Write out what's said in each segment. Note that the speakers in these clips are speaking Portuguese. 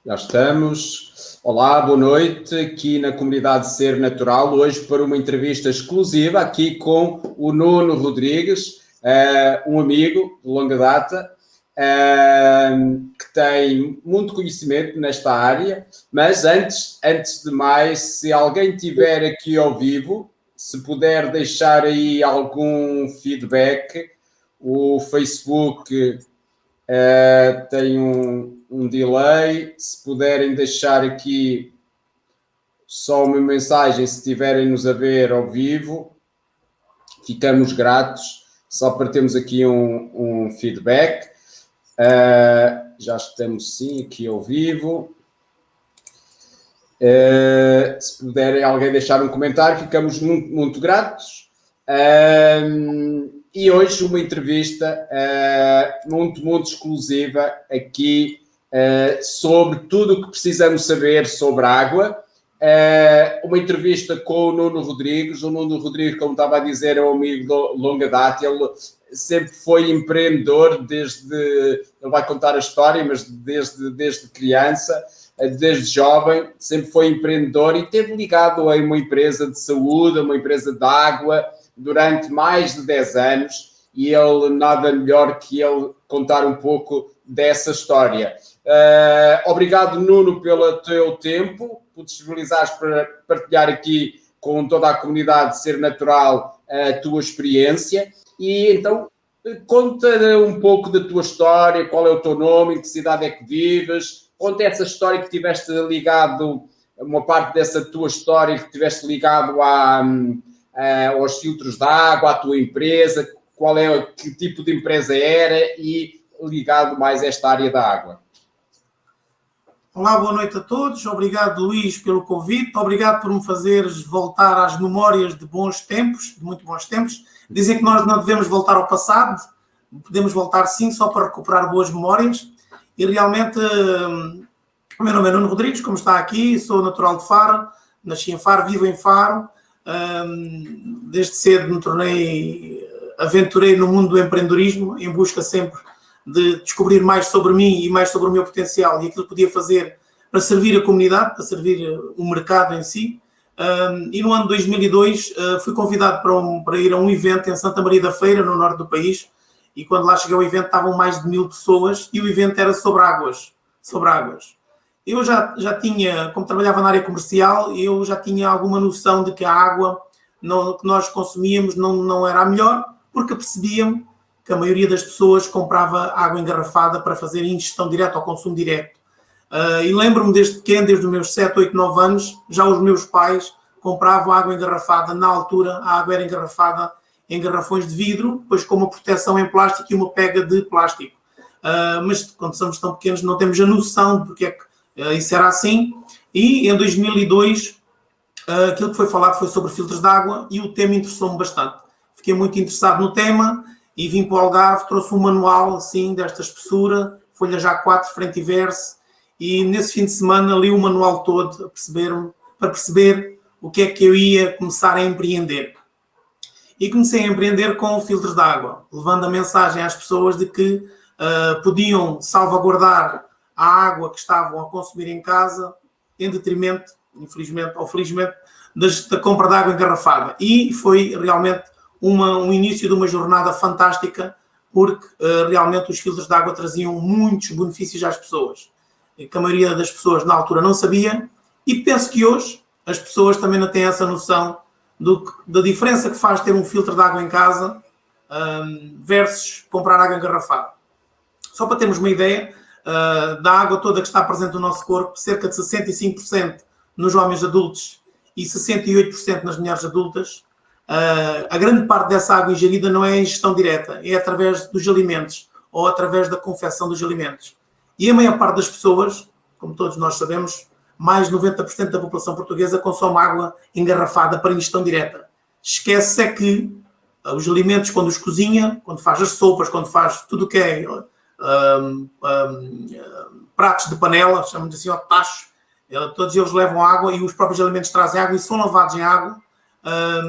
Já estamos. Olá, boa noite, aqui na comunidade Ser Natural, hoje para uma entrevista exclusiva aqui com o Nuno Rodrigues, um amigo de longa data, que tem muito conhecimento nesta área, mas antes de mais, se alguém tiver aqui ao vivo, se puder deixar aí algum feedback, o Facebook tem um delay, se puderem deixar aqui só uma mensagem, se estiverem-nos a ver ao vivo, ficamos gratos, só para termos aqui um feedback. Já estamos sim aqui ao vivo. Se puderem alguém deixar um comentário, ficamos muito, muito gratos. E hoje uma entrevista muito, muito exclusiva aqui sobre tudo o que precisamos saber sobre a água. Uma entrevista com o Nuno Rodrigues. O Nuno Rodrigues, como estava a dizer, é um amigo de longa data. Ele sempre foi empreendedor ele vai contar a história, mas desde criança, desde jovem, sempre foi empreendedor e esteve ligado a uma empresa de saúde, a uma empresa de água, durante mais de 10 anos, e ele, nada melhor que ele contar um pouco dessa história. Obrigado, Nuno, pelo teu tempo, por disponibilizares para partilhar aqui com toda a comunidade Ser Natural a tua experiência. E então, conta um pouco da tua história, qual é o teu nome, em que cidade é que vives, conta essa história que tiveste ligado, uma parte dessa tua história que tiveste ligado aos filtros de água, à tua empresa, que tipo de empresa era e ligado mais a esta área da água. Olá, boa noite a todos. Obrigado, Luís, pelo convite. Obrigado por me fazeres voltar às memórias de bons tempos, de muito bons tempos. Dizem que nós não devemos voltar ao passado, podemos voltar sim, só para recuperar boas memórias. E realmente, o meu nome é Nuno Rodrigues, como está aqui, sou natural de Faro, nasci em Faro, vivo em Faro. Desde cedo aventurei no mundo do empreendedorismo, em busca sempre de descobrir mais sobre mim e mais sobre o meu potencial e aquilo que podia fazer para servir a comunidade, para servir o mercado em si. E no ano de 2002 fui convidado para ir a um evento em Santa Maria da Feira, no norte do país, e quando lá cheguei ao evento estavam mais de 1000 pessoas e o evento era sobre águas. Eu já tinha, como trabalhava na área comercial, eu já tinha alguma noção de que a água que nós consumíamos não era a melhor, porque percebíamos que a maioria das pessoas comprava água engarrafada para fazer ingestão direta ou consumo direto. E lembro-me desde pequeno, desde os meus 7, 8, 9 anos, já os meus pais compravam água engarrafada. Na altura, a água era engarrafada em garrafões de vidro, depois com uma proteção em plástico e uma pega de plástico. Mas quando somos tão pequenos não temos a noção de porque é que isso era assim. E em 2002, aquilo que foi falado foi sobre filtros de água e o tema interessou-me bastante. Fiquei muito interessado no tema e vim para o Algarve, trouxe um manual assim, desta espessura, folhas A4, frente e verso, e nesse fim de semana li o manual todo para perceber o que é que eu ia começar a empreender. E comecei a empreender com filtros de água, levando a mensagem às pessoas de que podiam salvaguardar a água que estavam a consumir em casa, em detrimento, infelizmente ou felizmente, da compra de água engarrafada. E foi realmente um início de uma jornada fantástica, porque realmente os filtros de água traziam muitos benefícios às pessoas, que a maioria das pessoas na altura não sabia, e penso que hoje as pessoas também não têm essa noção da diferença que faz ter um filtro de água em casa versus comprar água engarrafada. Só para termos uma ideia, da água toda que está presente no nosso corpo, cerca de 65% nos homens adultos e 68% nas mulheres adultas, a grande parte dessa água ingerida não é a ingestão direta, é através dos alimentos ou através da confecção dos alimentos. E a maior parte das pessoas, como todos nós sabemos, mais de 90% da população portuguesa consome água engarrafada para ingestão direta. Esquece é que os alimentos, quando os cozinha, quando faz as sopas, quando faz tudo o que é pratos de panela, chamamos assim, tachos, todos eles levam água e os próprios alimentos trazem água e são lavados em água.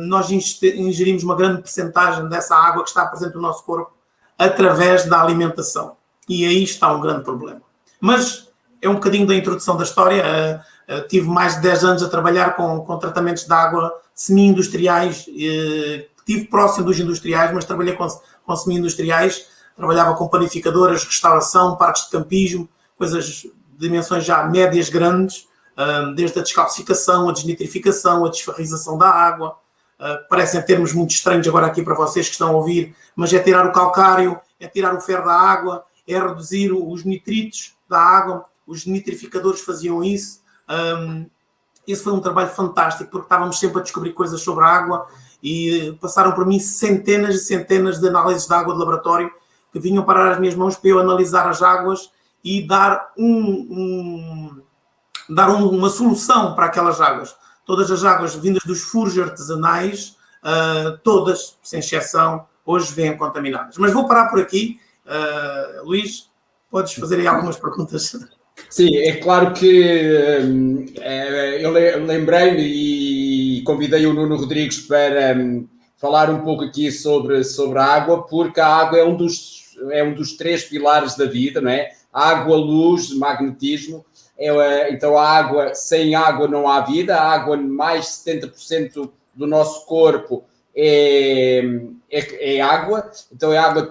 Nós ingerimos uma grande percentagem dessa água que está presente no nosso corpo através da alimentação. E aí está um grande problema. Mas é um bocadinho da introdução da história. Tive mais de 10 anos a trabalhar com tratamentos de água semi-industriais. Estive próximo dos industriais, mas trabalhei com semi-industriais. Trabalhava com panificadoras, restauração, parques de campismo, coisas de dimensões já médias, grandes, desde a descalcificação, a desnitrificação, a desferrização da água. Parecem termos muito estranhos agora aqui para vocês que estão a ouvir, mas é tirar o calcário, é tirar o ferro da água, é reduzir os nitritos da água. Os nitrificadores faziam isso. Esse foi um trabalho fantástico, porque estávamos sempre a descobrir coisas sobre a água e passaram por mim centenas e centenas de análises de água de laboratório que vinham parar as minhas mãos para eu analisar as águas e dar uma solução para aquelas águas. Todas as águas vindas dos furos artesanais, todas, sem exceção, hoje vêm contaminadas. Mas vou parar por aqui. Luís, podes fazer aí algumas perguntas? Sim, é claro que eu lembrei-me e convidei o Nuno Rodrigues para falar um pouco aqui sobre a água, porque a água é um dos 3 pilares da vida, não é? Água, luz, magnetismo. Então, sem água não há vida. A água, mais de 70% do nosso corpo é água. Então, a água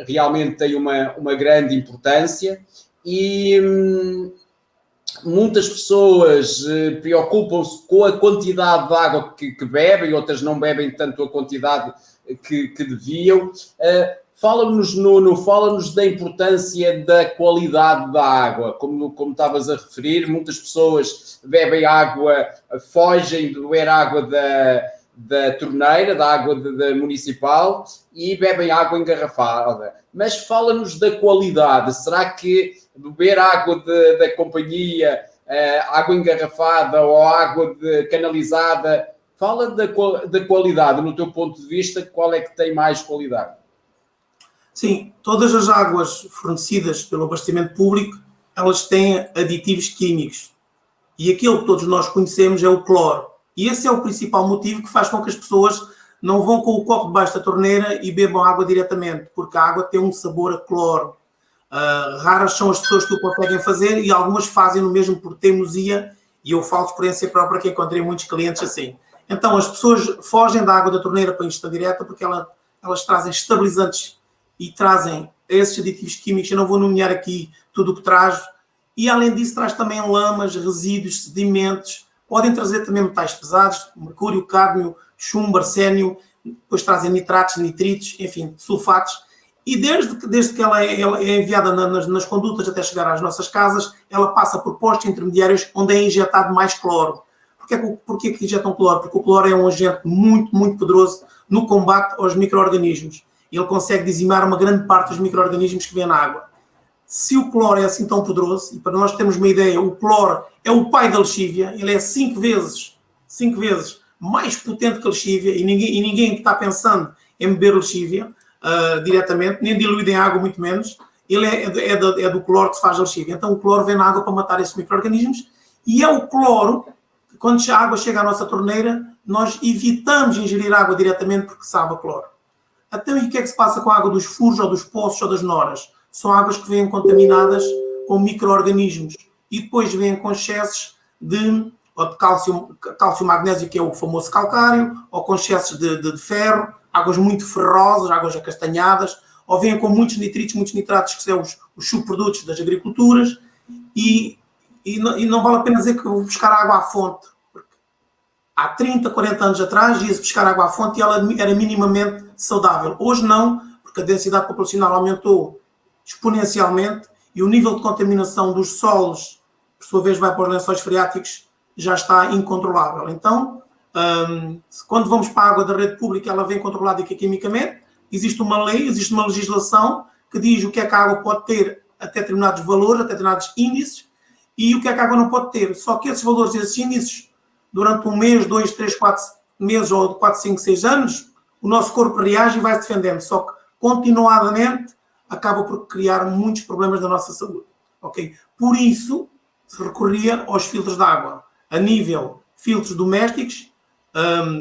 realmente tem uma grande importância. E muitas pessoas preocupam-se com a quantidade de água que bebem, outras não bebem tanto a quantidade que deviam. Fala-nos, Nuno, da importância da qualidade da água. Como estavas a referir, muitas pessoas bebem água, fogem de beber água da torneira, da água da municipal, e bebem água engarrafada. Mas fala-nos da qualidade. Será que beber água da companhia, água engarrafada ou água canalizada, fala da qualidade, no teu ponto de vista, qual é que tem mais qualidade? Sim, todas as águas fornecidas pelo abastecimento público, elas têm aditivos químicos. E aquilo que todos nós conhecemos é o cloro. E esse é o principal motivo que faz com que as pessoas não vão com o copo debaixo da torneira e bebam água diretamente, porque a água tem um sabor a cloro. Raras são as pessoas que o conseguem fazer e algumas fazem-no mesmo por teimosia, e eu falo de experiência própria que encontrei muitos clientes assim. Então as pessoas fogem da água da torneira para a ingestão direta porque elas trazem estabilizantes e trazem esses aditivos químicos. Eu não vou nomear aqui tudo o que traz, e além disso traz também lamas, resíduos, sedimentos, podem trazer também metais pesados, mercúrio, cádmio, chumbo, arsénio, depois trazem nitratos, nitritos, enfim, sulfatos. E desde que ela é enviada nas condutas até chegar às nossas casas, ela passa por postos intermediários onde é injetado mais cloro. Porquê que injetam cloro? Porque o cloro é um agente muito, muito poderoso no combate aos micro-organismos. Ele consegue dizimar uma grande parte dos micro-organismos que vêm na água. Se o cloro é assim tão poderoso, e para nós termos uma ideia, o cloro é o pai da lexívia, ele é 5 vezes mais potente que a lexívia, e ninguém que está pensando em beber lexívia diretamente, nem diluído em água, muito menos, ele é do cloro que se faz a lexívia. Então o cloro vem na água para matar esses micro-organismos, e é o cloro que, quando a água chega à nossa torneira, nós evitamos ingerir água diretamente porque sabe a cloro. Então, e o que é que se passa com a água dos furos, ou dos poços, ou das noras? São águas que vêm contaminadas com micro-organismos e depois vêm com excessos de cálcio, magnésio, que é o famoso calcário, ou com excessos de ferro, águas muito ferrosas, águas acastanhadas, ou vêm com muitos nitritos, muitos nitratos, que são os subprodutos das agriculturas, e não vale a pena dizer que eu vou buscar água à fonte. Há 30, 40 anos atrás ia-se buscar água à fonte e ela era minimamente saudável. Hoje não, porque a densidade populacional aumentou exponencialmente e o nível de contaminação dos solos, por sua vez, vai para os lençóis freáticos, já está incontrolável. Então, quando vamos para a água da rede pública, ela vem controlada quimicamente. Existe uma lei, existe uma legislação que diz o que é que a água pode ter até determinados valores, até determinados índices, e o que é que a água não pode ter. Só que esses valores, esses índices, durante 1 mês, 2, 3, 4 meses ou 4, 5, 6 anos, o nosso corpo reage e vai se defendendo. Só que, continuadamente, acaba por criar muitos problemas na nossa saúde. Okay? Por isso, se recorria aos filtros de água. A nível filtros domésticos,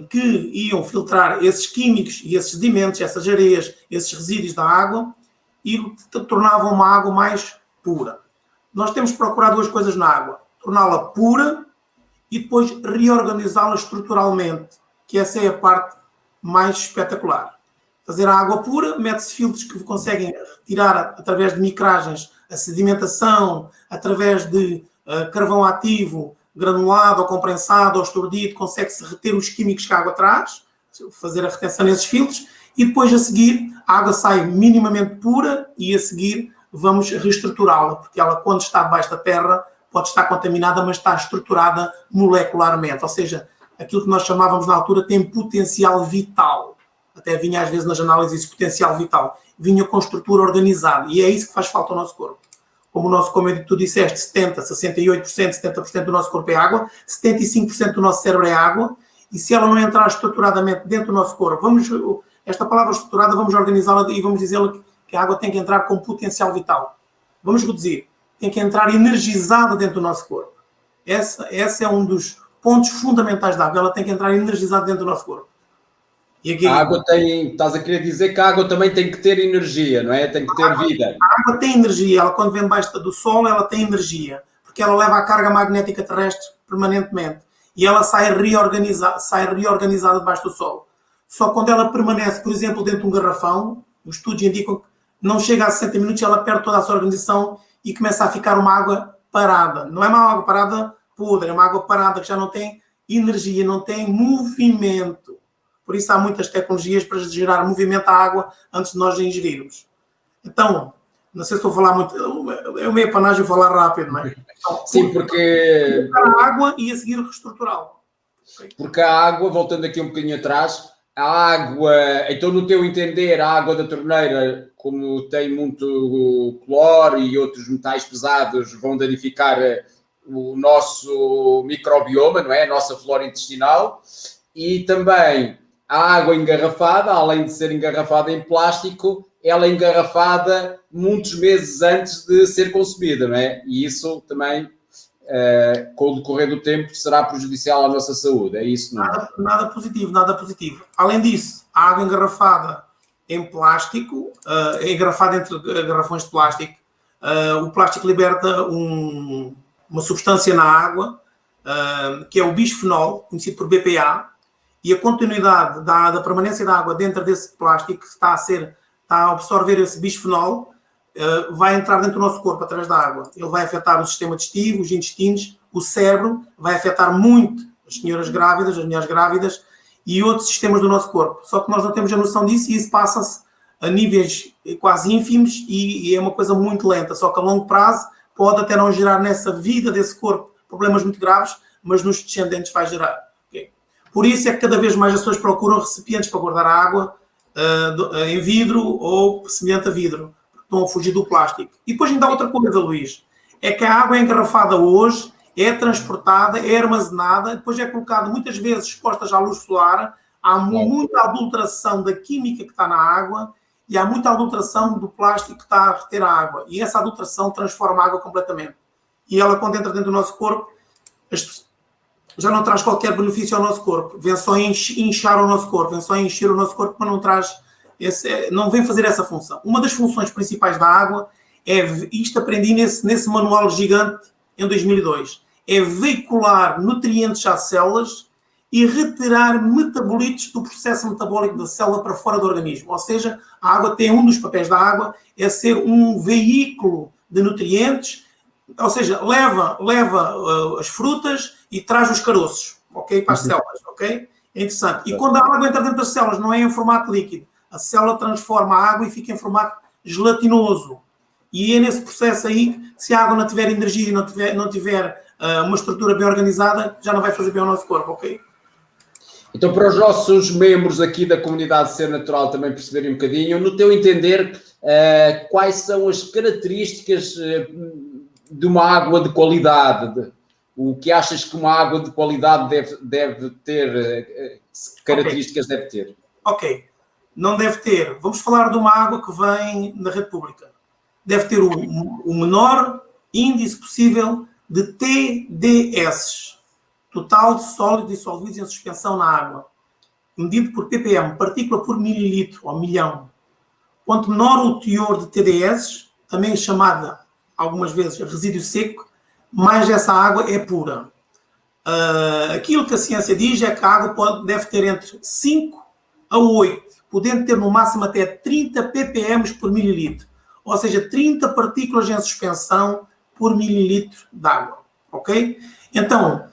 que iam filtrar esses químicos e esses sedimentos, essas areias, esses resíduos da água, e tornavam uma água mais pura. nós temos que procurar duas coisas na água. Torná-la pura e depois reorganizá-la estruturalmente, que essa é a parte mais espetacular. Fazer a água pura, mete-se filtros que conseguem retirar, através de micragens, a sedimentação, através de carvão ativo, granulado ou comprensado ou estordido, consegue-se reter os químicos que a água traz, fazer a retenção nesses filtros, e depois a seguir a água sai minimamente pura e a seguir vamos reestruturá-la, porque ela, quando está debaixo da terra, pode estar contaminada, mas está estruturada molecularmente, ou seja, aquilo que nós chamávamos na altura tem potencial vital. Até vinha às vezes nas análises esse potencial vital. Vinha com estrutura organizada, e é isso que faz falta ao nosso corpo. Como tu disseste, 70%, 68%, 70% do nosso corpo é água, 75% do nosso cérebro é água, e se ela não entrar estruturadamente dentro do nosso corpo, esta palavra estruturada, vamos organizá-la e vamos dizer que a água tem que entrar com potencial vital. Vamos reduzir. Tem que entrar energizada dentro do nosso corpo. Esse é um dos pontos fundamentais da água. Ela tem que entrar energizada dentro do nosso corpo. E aqui, a água estás a querer dizer que a água também tem que ter energia, não é? Tem que ter vida. A água tem energia. Ela, quando vem debaixo do Sol, ela tem energia. Porque ela leva a carga magnética terrestre permanentemente. E ela sai reorganizada debaixo do Sol. Só quando ela permanece, por exemplo, dentro de um garrafão, os estudos indicam que não chega a 60 minutos e ela perde toda a sua organização e começa a ficar uma água parada. Não é uma água parada podre, é uma água parada que já não tem energia, não tem movimento. Por isso há muitas tecnologias para gerar movimento à água antes de nós a ingerirmos. Então, não sei se estou a falar muito, é uma epanagem falar rápido, não é? Então, sim, porque... a água e a seguir reestruturá-la. Porque a água, voltando aqui um bocadinho atrás, a água, então no teu entender, a água da torneira, como tem muito cloro e outros metais pesados, vão danificar o nosso microbioma, não é? A nossa flora intestinal. E também a água engarrafada, além de ser engarrafada em plástico, ela é engarrafada muitos meses antes de ser consumida, não é? E isso também, com o decorrer do tempo, será prejudicial à nossa saúde, é isso? Não é? Nada positivo. Além disso, a água engarrafada em plástico, engarrafada entre garrafões de plástico, o plástico liberta uma substância na água, que é o bisfenol, conhecido por BPA, e a continuidade da permanência da água dentro desse plástico que está a absorver esse bisfenol, vai entrar dentro do nosso corpo através da água. Ele vai afetar o sistema digestivo, os intestinos, o cérebro, vai afetar muito as senhoras grávidas, as mulheres grávidas e outros sistemas do nosso corpo. Só que nós não temos a noção disso e isso passa-se a níveis quase ínfimos e é uma coisa muito lenta. Só que a longo prazo pode até não gerar nessa vida desse corpo problemas muito graves, mas nos descendentes vai gerar. Okay? Por isso é que cada vez mais as pessoas procuram recipientes para guardar a água em vidro ou semelhante a vidro. Estão a fugir do plástico. E depois ainda há outra coisa, Luís. É que a água é engarrafada hoje, é transportada, é armazenada, depois é colocada muitas vezes expostas à luz solar. Há muita adulteração da química que está na água e há muita adulteração do plástico que está a reter a água. E essa adulteração transforma a água completamente. E ela, quando entra dentro do nosso corpo, já não traz qualquer benefício ao nosso corpo. Vem só inchar o nosso corpo, vem só encher o nosso corpo, mas não traz... não vem fazer essa função. Uma das funções principais da água é, isto aprendi nesse manual gigante em 2002, é veicular nutrientes às células e retirar metabolitos do processo metabólico da célula para fora do organismo. Ou seja, a água tem um dos papéis da água, é ser um veículo de nutrientes, ou seja, leva as frutas e traz os caroços, ok? Para as células, ok? É interessante. E quando a água entra dentro das células, não é em formato líquido, a célula transforma a água e fica em formato gelatinoso. E é nesse processo aí, se a água não tiver energia e não tiver uma estrutura bem organizada, já não vai fazer bem ao nosso corpo, ok? Então, para os nossos membros aqui da comunidade Ser Natural também perceberem um bocadinho, no teu entender, quais são as características de uma água de qualidade? O que achas que uma água de qualidade deve ter? Características deve ter? Ok. Não deve ter. Vamos falar de uma água que vem da rede pública. Deve ter o menor índice possível de TDS, total de sólidos dissolvidos em suspensão na água, medido por ppm, partícula por mililitro ou milhão. Quanto menor o teor de TDS, também chamada algumas vezes resíduo seco, mais essa água é pura. Aquilo que a ciência diz é que a água deve ter entre 5 a 8, podendo ter no máximo até 30 ppm por mililitro, ou seja, 30 partículas em suspensão por mililitro de água, ok? Então,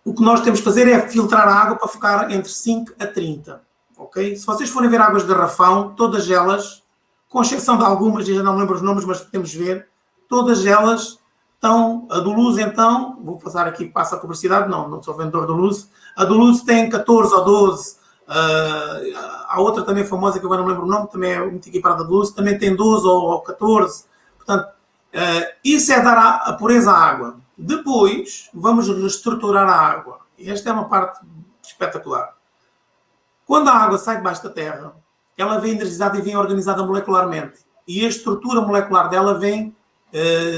o que nós temos que fazer é filtrar a água para ficar entre 5 a 30, ok? Se vocês forem ver águas de garrafão, todas elas, com exceção de algumas, eu já não lembro os nomes, mas podemos ver, todas elas estão, a do Luz então, vou passar aqui, passa a publicidade, não sou vendedor do Luz, a do Luz tem 14 ou 12, a outra também famosa, que agora não lembro o nome, também é muito equipada de Luz, também tem 12 ou 14, portanto, isso é dar a pureza à água. Depois, vamos reestruturar a água. E esta é uma parte espetacular. Quando a água sai debaixo da terra, ela vem energizada e vem organizada molecularmente. E a estrutura molecular dela vem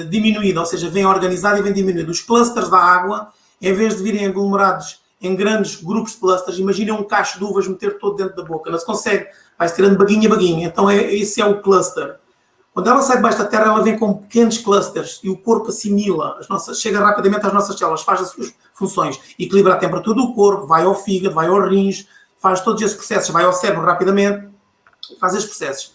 diminuída, ou seja, vem organizada e vem diminuída. Os clusters da água, em vez de virem aglomerados em grandes grupos de clusters, imaginem um cacho de uvas meter todo dentro da boca. Não se consegue, vai-se tirando baguinha a baguinha. Então, esse é o cluster. Quando ela sai debaixo da terra, ela vem com pequenos clusters e o corpo assimila, chega rapidamente às nossas células, faz as suas funções, equilibra a temperatura do corpo, vai ao fígado, vai aos rins, faz todos esses processos, vai ao cérebro rapidamente, faz esses processos.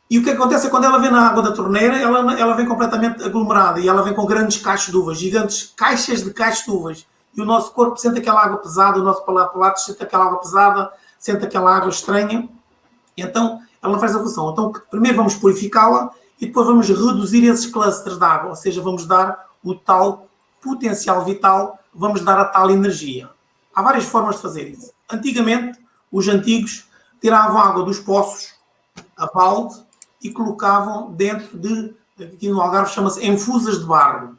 E o que acontece é quando ela vem na água da torneira, ela vem completamente aglomerada e ela vem com grandes cachos de uvas, gigantes caixas de cachos de uvas. E o nosso corpo sente aquela água pesada, o nosso palato sente aquela água pesada, sente aquela água estranha. E então, ela não faz a função. Então, primeiro vamos purificá-la e depois vamos reduzir esses clusters de água, ou seja, vamos dar o tal potencial vital, vamos dar a tal energia. Há várias formas de fazer isso. Antigamente, os antigos tiravam água dos poços a balde e colocavam dentro de, aqui no Algarve chama-se enfusas de barro.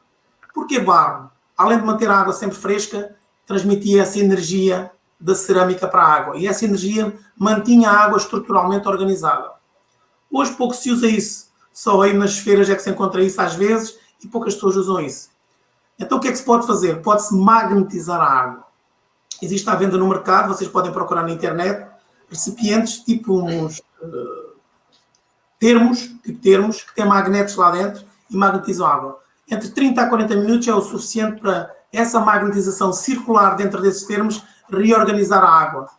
Porquê barro? Além de manter a água sempre fresca, transmitia essa energia da cerâmica para a água. E essa energia mantinha a água estruturalmente organizada. Hoje pouco se usa isso. Só aí nas feiras é que se encontra isso às vezes e poucas pessoas usam isso. Então o que é que se pode fazer? Pode-se magnetizar a água. Existe à venda no mercado, vocês podem procurar na internet, recipientes tipo uns termos, que têm magnetos lá dentro e magnetizam a água. Entre 30 a 40 minutos é o suficiente para essa magnetização circular dentro desses termos reorganizar a água.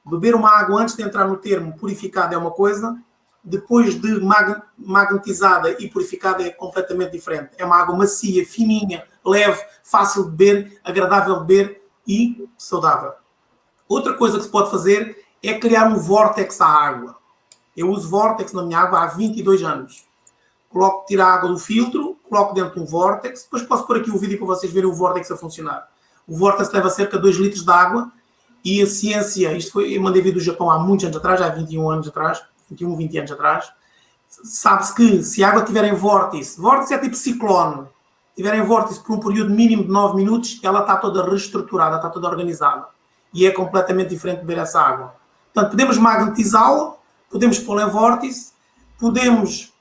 Beber uma água antes de entrar no termo purificada é uma coisa, depois de magnetizada e purificada é completamente diferente. É uma água macia, fininha, leve, fácil de beber, agradável de beber e saudável. Outra coisa que se pode fazer é criar um vórtex à água. Eu uso vórtex na minha água há 22 anos. Tiro a água do filtro, coloco dentro de um vórtex, depois posso pôr aqui um vídeo para vocês verem o vórtex a funcionar. O vórtex leva cerca de 2 litros de água e a ciência, eu mandei vir do Japão há muitos anos atrás, há 21 anos atrás, 21, 20 anos atrás, sabe-se que se a água tiver em vórtice é tipo ciclone, tiver em vórtice por um período mínimo de 9 minutos, ela está toda reestruturada, está toda organizada. E é completamente diferente de beber essa água. Portanto, podemos magnetizá-la, podemos pô-la em vórtice, podemos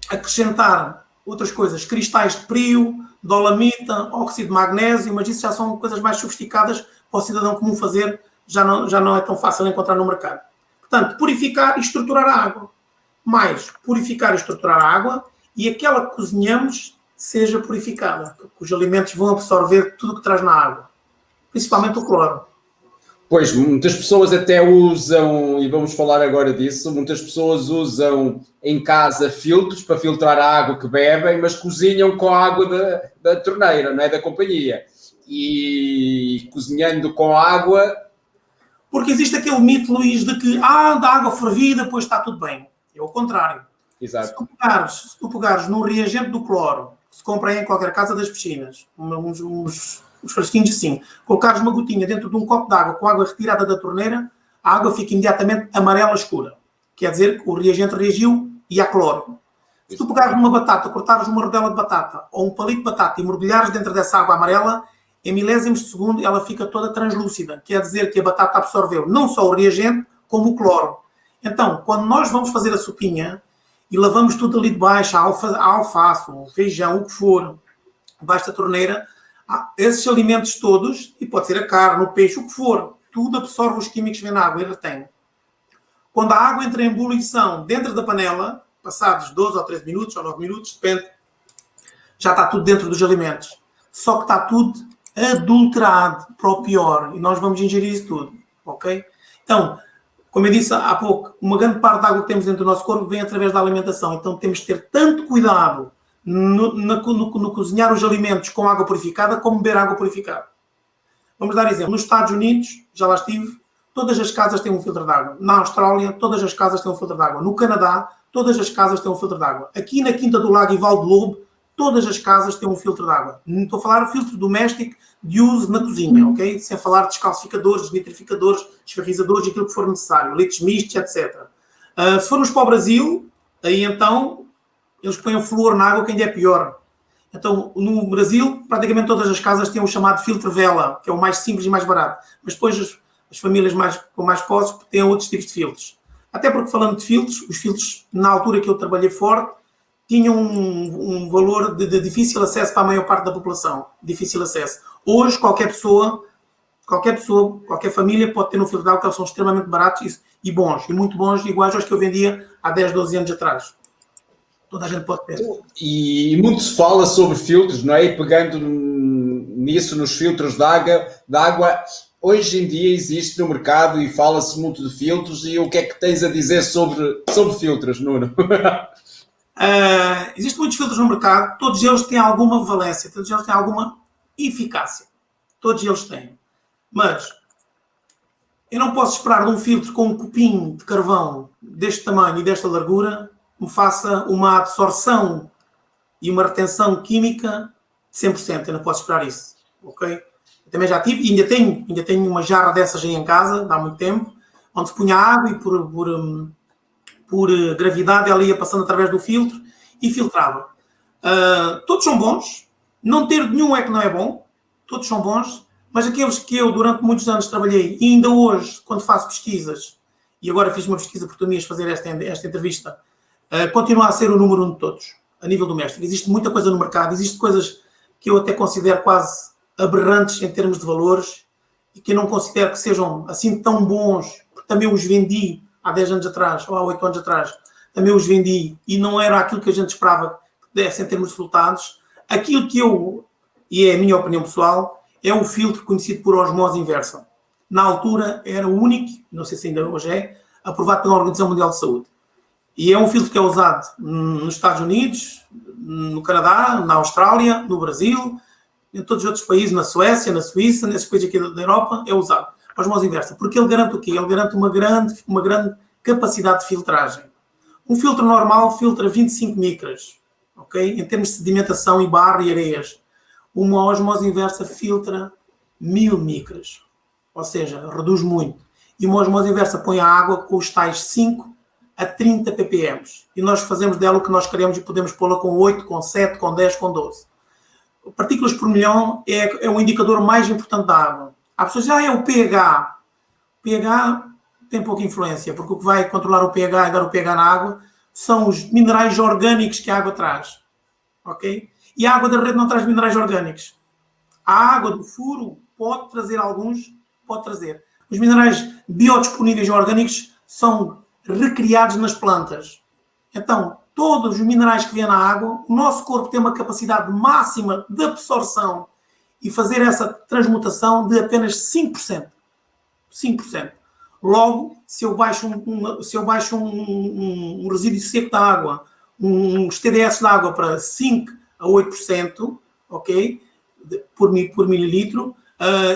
acrescentar outras coisas, cristais de prio, dolamita, óxido de magnésio, mas isso já são coisas mais sofisticadas para o cidadão comum fazer, já não é tão fácil encontrar no mercado. Portanto, purificar e estruturar a água. Mais, purificar e estruturar a água e aquela que cozinhamos seja purificada, porque os alimentos vão absorver tudo o que traz na água, principalmente o cloro. Pois, muitas pessoas até usam, e vamos falar agora disso, muitas pessoas usam em casa filtros para filtrar a água que bebem, mas cozinham com a água da torneira, não é? Da companhia. E cozinhando com água... Porque existe aquele mito, Luís, de que da água fervida, depois está tudo bem. É o contrário. Exato. Se tu pegares num reagente do cloro, que se compra em qualquer casa das piscinas, uns frasquinhos assim, colocares uma gotinha dentro de um copo de água com água retirada da torneira, a água fica imediatamente amarela escura. Quer dizer que o reagente reagiu e há cloro. Se tu pegares numa batata, cortares uma rodela de batata ou um palito de batata e mergulhares dentro dessa água amarela, em milésimos de segundo ela fica toda translúcida. Quer dizer que a batata absorveu não só o reagente, como o cloro. Então, quando nós vamos fazer a sopinha e lavamos tudo ali de baixo, a alface, o feijão, o que for, debaixo da torneira, esses alimentos todos, e pode ser a carne, o peixe, o que for, tudo absorve os químicos que vêm na água e retém. Quando a água entra em ebulição dentro da panela, passados 12 ou 13 minutos ou 9 minutos, depende já está tudo dentro dos alimentos. Só que está tudo adulterado para o pior e nós vamos ingerir isso tudo, ok? Então, como eu disse há pouco, uma grande parte da água que temos dentro do nosso corpo vem através da alimentação, então temos de ter tanto cuidado no cozinhar os alimentos com água purificada como beber água purificada. Vamos dar exemplo. Nos Estados Unidos, já lá estive, todas as casas têm um filtro de água. Na Austrália, todas as casas têm um filtro de água. No Canadá, todas as casas têm um filtro de água. Aqui na Quinta do Lago e Val de Lobo, todas as casas têm um filtro de água. Não estou a falar de filtro doméstico de uso na cozinha, ok? Sem falar de descalcificadores, desnitrificadores, desferrizadores e aquilo que for necessário, leites mistos, etc. Se formos para o Brasil, aí então eles põem o flúor na água, que ainda é pior. Então, no Brasil, praticamente todas as casas têm o chamado filtro vela, que é o mais simples e mais barato. Mas depois as famílias com mais posses têm outros tipos de filtros. Até porque, falando de filtros, os filtros, na altura que eu trabalhei forte, tinham um valor de difícil acesso para a maior parte da população. Difícil acesso. Hoje, qualquer família pode ter um filtro de água, que eles são extremamente baratos e bons. E muito bons, iguais aos que eu vendia há 10, 12 anos atrás. Toda a gente pode ter. E muito se fala sobre filtros, não é? E pegando nisso, nos filtros de água, hoje em dia existe no mercado e fala-se muito de filtros. E o que é que tens a dizer sobre filtros, Nuno? Existem muitos filtros no mercado, todos eles têm alguma valência, todos eles têm alguma eficácia. Todos eles têm. Mas eu não posso esperar de um filtro com um copinho de carvão deste tamanho e desta largura me faça uma absorção e uma retenção química de 100%. Eu não posso esperar isso. Ok? Eu também já tive, e ainda tenho uma jarra dessas aí em casa, há muito tempo, onde se punha água e por gravidade ela ia passando através do filtro e filtrava. Todos são bons. Não ter nenhum é que não é bom. Todos são bons. Mas aqueles que eu durante muitos anos trabalhei e ainda hoje, quando faço pesquisas, e agora fiz uma pesquisa porque tu me ias fazer esta entrevista, continua a ser o número 1 de todos, a nível doméstico. Existe muita coisa no mercado, existem coisas que eu até considero quase aberrantes em termos de valores e que eu não considero que sejam assim tão bons, porque também os vendi há 10 anos atrás ou há 8 anos atrás, também os vendi e não era aquilo que a gente esperava que desse em termos de resultados. Aquilo que e é a minha opinião pessoal, é o filtro conhecido por osmose inversa. Na altura era o único, não sei se ainda hoje é, aprovado pela Organização Mundial de Saúde. E é um filtro que é usado nos Estados Unidos, no Canadá, na Austrália, no Brasil, em todos os outros países, na Suécia, na Suíça, nesses países aqui da Europa, é usado. Osmose inversa. Porque ele garante o quê? Ele garante uma grande capacidade de filtragem. Um filtro normal filtra 25 micras, ok? Em termos de sedimentação e barro e areias. Uma osmose inversa filtra 1000 micras. Ou seja, reduz muito. E uma osmose inversa põe a água com os tais 5 a 30 ppm. E nós fazemos dela o que nós queremos e podemos pô-la com 8, com 7, com 10, com 12. Partículas por milhão é o indicador mais importante da água. Há pessoas que dizem, é o pH. O pH tem pouca influência, porque o que vai controlar o pH e dar o pH na água são os minerais orgânicos que a água traz. Ok? E a água da rede não traz minerais orgânicos. A água do furo pode trazer alguns, pode trazer. Os minerais biodisponíveis orgânicos são recriados nas plantas. Então, todos os minerais que vêm na água, o nosso corpo tem uma capacidade máxima de absorção e fazer essa transmutação de apenas 5%. 5%. Logo, se eu baixo um resíduo seco da água, os TDS da água para 5 a 8%, ok? Por mililitro,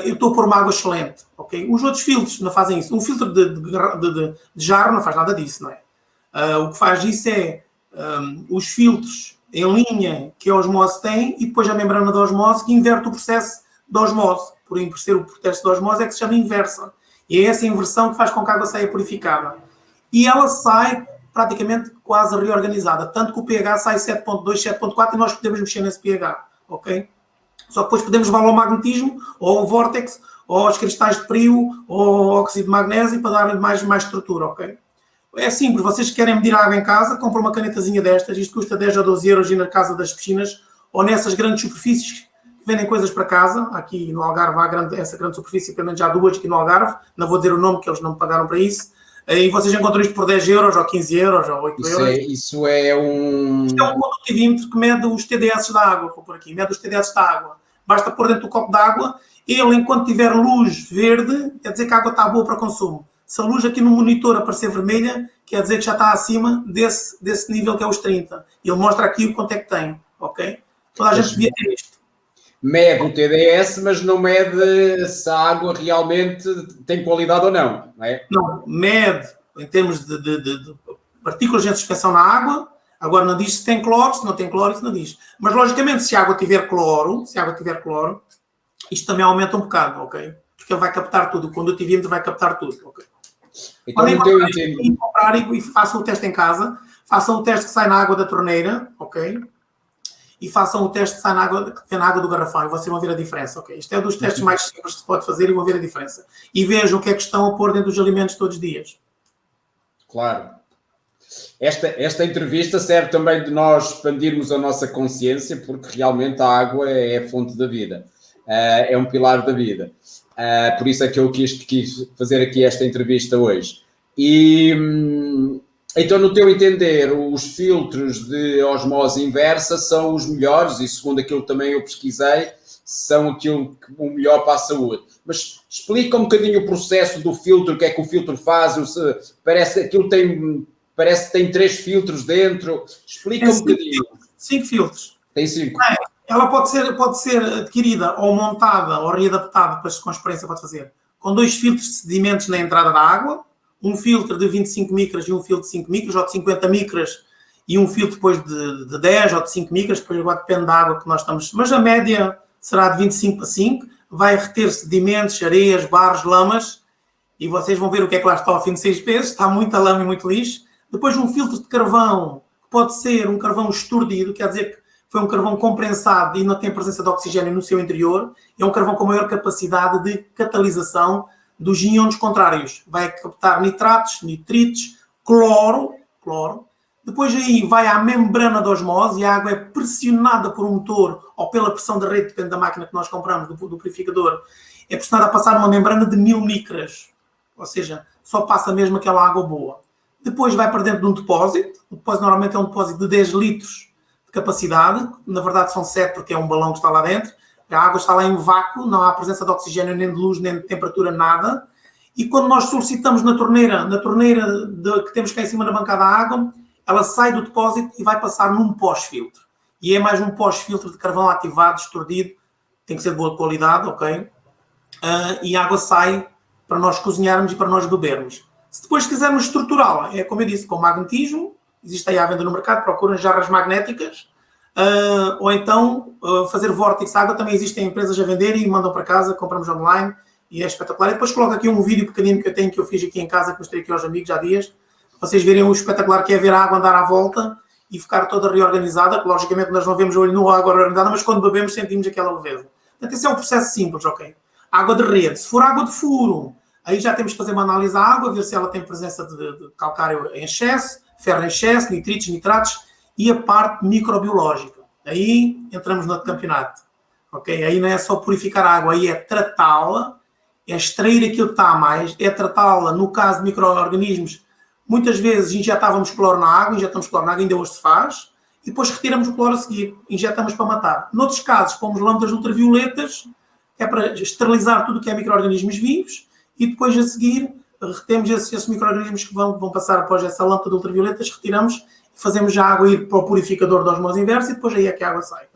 eu estou a pôr uma água excelente, ok? Os outros filtros não fazem isso. Um filtro de jarro não faz nada disso, não é? O que faz isso é os filtros em linha que a osmose tem e depois a membrana da osmose que inverte o processo da osmose. Por ser o processo da osmose é que se chama inversa. E é essa inversão que faz com que a água saia purificada. E ela sai praticamente quase reorganizada. Tanto que o pH sai 7.2, 7.4 e nós podemos mexer nesse pH, ok? Só que depois podemos levar ao magnetismo, ou ao vórtex, ou aos cristais de prio, ou ao óxido de magnésio para dar-lhe mais estrutura, ok? É simples, vocês querem medir a água em casa, compram uma canetazinha destas, isto custa 10 a 12 euros e na casa das piscinas, ou nessas grandes superfícies que vendem coisas para casa. Aqui no Algarve há essa grande superfície, pelo menos já há duas aqui no Algarve, não vou dizer o nome que eles não me pagaram para isso. E vocês encontram isto por 10 euros, ou 15 euros, ou 8 euros. Isso é um... Isto é um condutímetro que mede os TDS da água, vou por aqui, mede os TDS da água. Basta pôr dentro do copo de água, ele, enquanto tiver luz verde, quer dizer que a água está boa para consumo. Se a luz aqui no monitor aparecer vermelha, quer dizer que já está acima desse nível que é os 30. Ele mostra aqui o quanto é que tem, ok? Toda a gente devia ter isto. Mede o TDS, mas não mede se a água realmente tem qualidade ou não, não é? Não, mede em termos de partículas de suspensão na água. Agora não diz se tem cloro, se não tem cloro, isso não diz. Mas, logicamente, se a água tiver cloro, isto também aumenta um bocado, ok? Porque ele vai captar tudo, o condutivímetro vai captar tudo, ok? Então, podem comprar e façam o teste em casa. Façam o teste que sai na água da torneira, ok? E façam o teste que sai na água, que tem na água do garrafão, e vocês vão ver a diferença, ok? Isto é dos testes mais simples que se pode fazer e vão ver a diferença. E vejam o que é que estão a pôr dentro dos alimentos todos os dias. Claro. Esta entrevista serve também de nós expandirmos a nossa consciência, porque realmente a água é a fonte da vida, é um pilar da vida. Por isso é que eu quis fazer aqui esta entrevista hoje. E então, no teu entender, os filtros de osmose inversa são os melhores e, segundo aquilo que também eu pesquisei, são aquilo que o melhor para a saúde. Mas explica um bocadinho o processo do filtro, o que é que o filtro faz, parece que tem 3 filtros dentro. Explica um bocadinho. 5 filtros. Tem 5. Ela pode ser adquirida ou montada ou readaptada, com experiência pode fazer, com 2 filtros de sedimentos na entrada da água, um filtro de 25 micras e um filtro de 5 micras, ou de 50 micras e um filtro depois de 10 ou de 5 micras, depois agora depende da água que nós estamos, mas a média será de 25 para 5, vai reter sedimentos, areias, barros, lamas, e vocês vão ver o que é que lá está ao fim de 6 meses, está muita lama e muito lixo. Depois um filtro de carvão, que pode ser um carvão esturdido, quer dizer que foi um carvão comprensado e não tem presença de oxigênio no seu interior, é um carvão com maior capacidade de catalisação dos íons contrários. Vai captar nitratos, nitritos, cloro. Depois aí vai à membrana da osmose e a água é pressionada por um motor ou pela pressão da rede, depende da máquina que nós compramos, do purificador, é pressionada a passar numa membrana de 1000 micras. Ou seja, só passa mesmo aquela água boa. Depois vai para dentro de um depósito. O depósito normalmente é um depósito de 10 litros de capacidade. Na verdade são 7 porque é um balão que está lá dentro. A água está lá em vácuo, não há presença de oxigênio, nem de luz, nem de temperatura, nada. E quando nós solicitamos na torneira que temos cá em cima da bancada a água, ela sai do depósito e vai passar num pós-filtro. E é mais um pós-filtro de carvão ativado, esturdido, tem que ser de boa qualidade, ok? E a água sai para nós cozinharmos e para nós bebermos. Se depois quisermos estruturá-la, é como eu disse, com magnetismo, existe aí à venda no mercado, procuram jarras magnéticas, ou então fazer vórtice água, também existem empresas a vender e mandam para casa, compramos online e é espetacular. E depois coloco aqui um vídeo pequenino que eu fiz aqui em casa, que mostrei aqui aos amigos há dias, vocês verem o espetacular que é ver a água andar à volta e ficar toda reorganizada, que logicamente nós não vemos o olho nu a água reorganizada, mas quando bebemos sentimos aquela leveza. Portanto, esse é um processo simples, ok? Água de rede. Se for água de furo, aí já temos que fazer uma análise à água, ver se ela tem presença de calcário em excesso, ferro em excesso, nitritos, nitratos e a parte microbiológica. Aí entramos no outro campeonato. Okay? Aí não é só purificar a água, aí é tratá-la, é extrair aquilo que está a mais, é tratá-la, no caso de micro-organismos, muitas vezes injetávamos cloro na água, ainda hoje se faz, e depois retiramos o cloro a seguir, injetamos para matar. Noutros casos, pomos lâmpadas ultravioletas, que é para esterilizar tudo o que é micro-organismos vivos, e depois a seguir retemos esses micro-organismos que vão passar após essa lâmpada de ultravioletas, retiramos e fazemos a água ir para o purificador da osmose inversa e depois aí é que a água sai.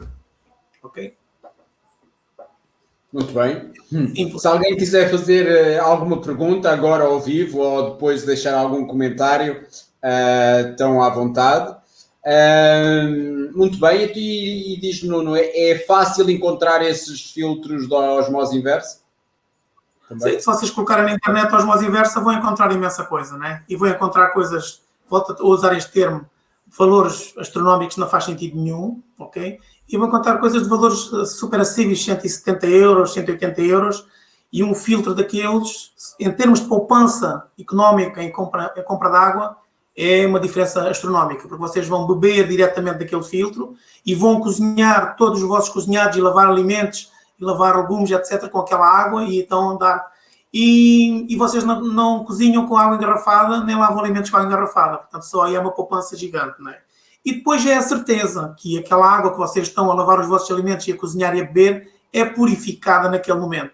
Ok? Muito bem. Se alguém quiser fazer alguma pergunta agora ao vivo ou depois deixar algum comentário, estão à vontade. Muito bem. E diz-me, Nuno, é fácil encontrar esses filtros da osmose inversa? Sim, se vocês colocarem na internet a osmose inversa, vão encontrar imensa coisa, né? E vão encontrar coisas, volto a usar este termo, valores astronómicos não faz sentido nenhum, ok? E vão encontrar coisas de valores super acessíveis, 170 euros, 180 euros, e um filtro daqueles, em termos de poupança económica em compra de água, é uma diferença astronómica, porque vocês vão beber diretamente daquele filtro e vão cozinhar todos os vossos cozinhados e lavar alimentos, e lavar legumes, etc., com aquela água, e então andar. e vocês não cozinham com água engarrafada, nem lavam alimentos com água engarrafada. Portanto, só aí é uma poupança gigante, não é? E depois é a certeza que aquela água que vocês estão a lavar os vossos alimentos e a cozinhar e a beber é purificada naquele momento.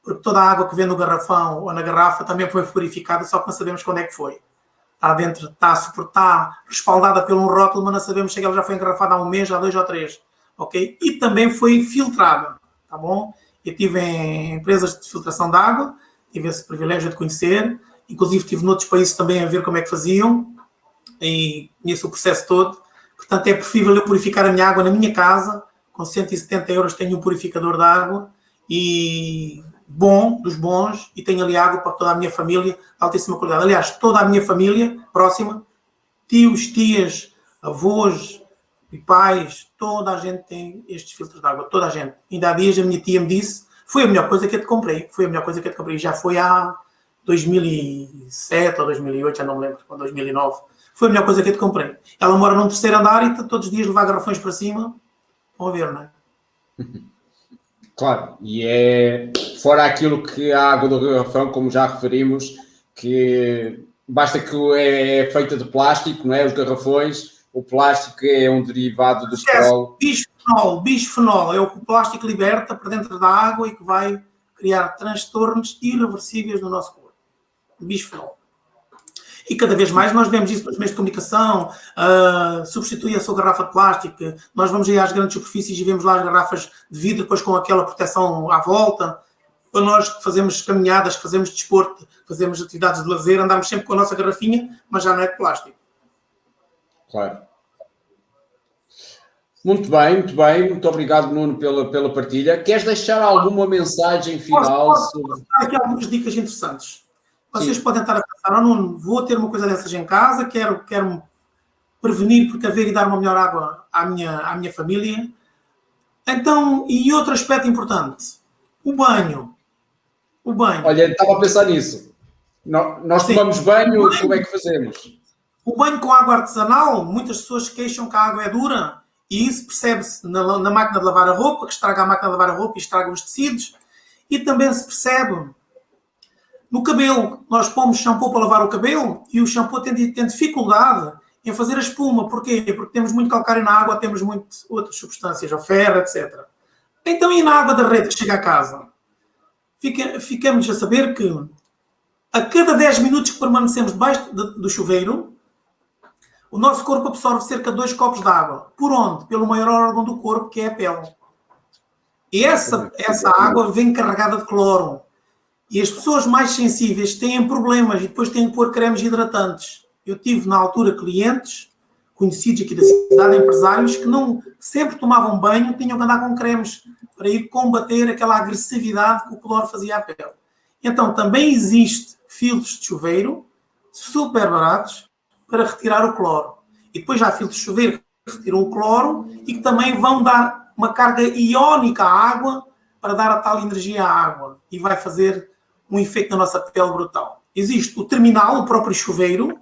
Porque toda a água que vem no garrafão ou na garrafa também foi purificada, só que não sabemos quando é que foi. Está dentro, está respaldada por um rótulo, mas não sabemos se ela já foi engarrafada há um mês, há 2 ou 3. Ok? E também foi filtrada, tá bom? Eu estive em empresas de filtração de água, tive esse privilégio de conhecer, inclusive estive noutros países também a ver como é que faziam, e conheço o processo todo. Portanto, é preferível eu purificar a minha água na minha casa, com 170 euros tenho um purificador de água, e bom, dos bons, e tenho ali água para toda a minha família, de altíssima qualidade. Aliás, toda a minha família próxima, tios, tias, avós e pais, toda a gente tem estes filtros de água, toda a gente. Ainda há dias a minha tia me disse, foi a melhor coisa que eu te comprei, já foi há 2007 ou 2008, já não me lembro, ou 2009. Foi a melhor coisa que eu te comprei. Ela mora num 3º andar e todos os dias levar garrafões para cima. Vão ver, não é? Claro, e é fora aquilo que a água do garrafão, como já referimos, que basta que é feita de plástico, não é? Os garrafões, o plástico é um derivado do petróleo. Bisfenol é o que o plástico liberta para dentro da água e que vai criar transtornos irreversíveis no nosso corpo. Bisfenol. E cada vez mais nós vemos isso nos meios de comunicação, substitui a sua garrafa de plástico, nós vamos aí às grandes superfícies e vemos lá as garrafas de vidro, depois com aquela proteção à volta. Para nós que fazemos caminhadas, que fazemos desporto, fazemos atividades de lazer, andamos sempre com a nossa garrafinha, mas já não é de plástico. Claro. Muito bem. Muito obrigado, Nuno, pela partilha. Queres deixar alguma mensagem final? Posso dar aqui algumas dicas interessantes. Vocês podem estar a pensar, Nuno, vou ter uma coisa dessas em casa, quero-me prevenir, precaver e dar uma melhor água à minha família. Então, e outro aspecto importante, o banho. Olha, estava a pensar nisso. Nós tomamos banho, como é que fazemos? O banho com água artesanal, muitas pessoas queixam que a água é dura, e isso percebe-se na máquina de lavar a roupa, que estraga a máquina de lavar a roupa e estraga os tecidos, e também se percebe no cabelo. Nós pomos shampoo para lavar o cabelo e o shampoo tem dificuldade em fazer a espuma. Porquê? Porque temos muito calcário na água, temos muitas outras substâncias, o ferro, etc. Então, e na água da rede que chega a casa? Ficamos a saber que a cada 10 minutos que permanecemos debaixo do chuveiro, o nosso corpo absorve cerca de 2 copos de água. Por onde? Pelo maior órgão do corpo, que é a pele. E essa água vem carregada de cloro. E as pessoas mais sensíveis têm problemas e depois têm que pôr cremes hidratantes. Eu tive, na altura, clientes conhecidos aqui da cidade, empresários, que não sempre tomavam banho, tinham que andar com cremes para ir combater aquela agressividade que o cloro fazia à pele. Então, também existe filtros de chuveiro super baratos para retirar o cloro. E depois já há filtros de chuveiro que retiram o cloro e que também vão dar uma carga iónica à água para dar a tal energia à água. E vai fazer um efeito na nossa pele brutal. Existe o terminal, o próprio chuveiro,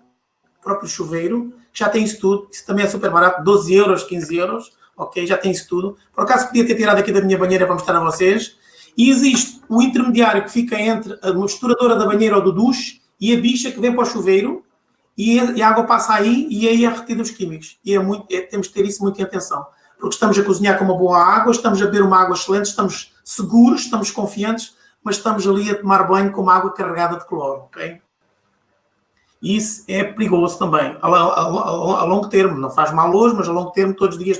que já tem isso tudo. Isso também é super barato, 12 euros, 15 euros. Ok, já tem isso tudo. Por acaso podia ter tirado aqui da minha banheira para mostrar a vocês. E existe o intermediário que fica entre a misturadora da banheira ou do duche e a bicha que vem para o chuveiro e a água passa aí e aí é retida os químicos. E temos que ter isso muito em atenção. Porque estamos a cozinhar com uma boa água, estamos a beber uma água excelente, estamos seguros, estamos confiantes, mas estamos ali a tomar banho com uma água carregada de cloro, ok? E isso é perigoso também, a longo termo. Não faz mal hoje, mas a longo termo, todos os dias.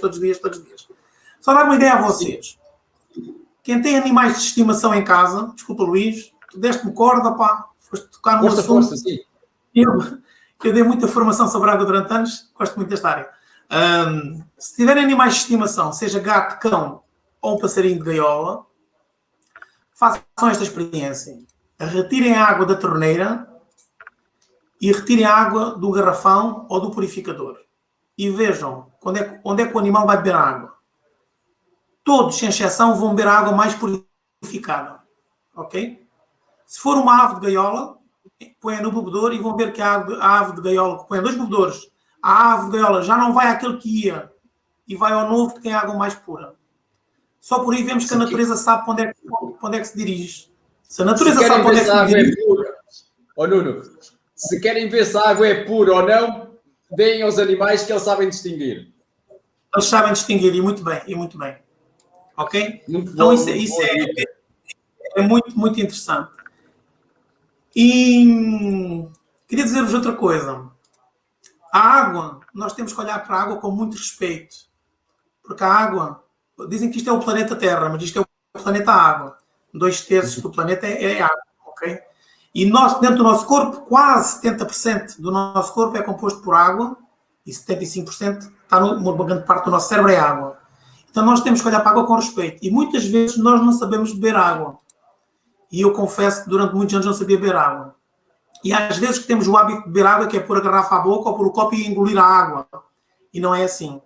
Só dar uma ideia a vocês. Quem tem animais de estimação em casa, desculpa, Luís, tu deste-me corda, pá, foste tocar no assunto. Força, sim. Eu dei muita formação sobre água durante anos, gosto muito desta área. Se tiverem animais de estimação, seja gato, cão ou um passarinho de gaiola, façam esta experiência. Retirem a água da torneira e retirem a água do garrafão ou do purificador. E vejam onde é que o animal vai beber a água. Todos, sem exceção, vão beber a água mais purificada. Ok? Se for uma ave de gaiola, põem no bebedor e vão ver que a ave de gaiola, põem 2 bebedores, a ave de gaiola já não vai àquele que ia e vai ao novo que tem água mais pura. Só por aí vemos que a natureza sabe para onde é que se dirige. Se a natureza sabe onde é que a água é pura, Nuno, se querem ver se a água é pura ou não, deem aos animais que eles sabem distinguir. Eles sabem distinguir, e muito bem, e muito bem. Ok? Muito Então, bom, isso é muito, muito interessante. E queria dizer-vos outra coisa. A água, nós temos que olhar para a água com muito respeito. Porque a água, dizem que isto é o planeta Terra, mas isto é o planeta Água. 2/3 do planeta é água, ok? E nós, dentro do nosso corpo, quase 70% do nosso corpo é composto por água e 75% está uma grande parte do nosso cérebro é água. Então nós temos que olhar para a água com respeito. E muitas vezes nós não sabemos beber água. E eu confesso que durante muitos anos não sabia beber água. E às vezes que temos o hábito de beber água, que é pôr a garrafa à boca ou pôr o copo e engolir a água. E não é assim.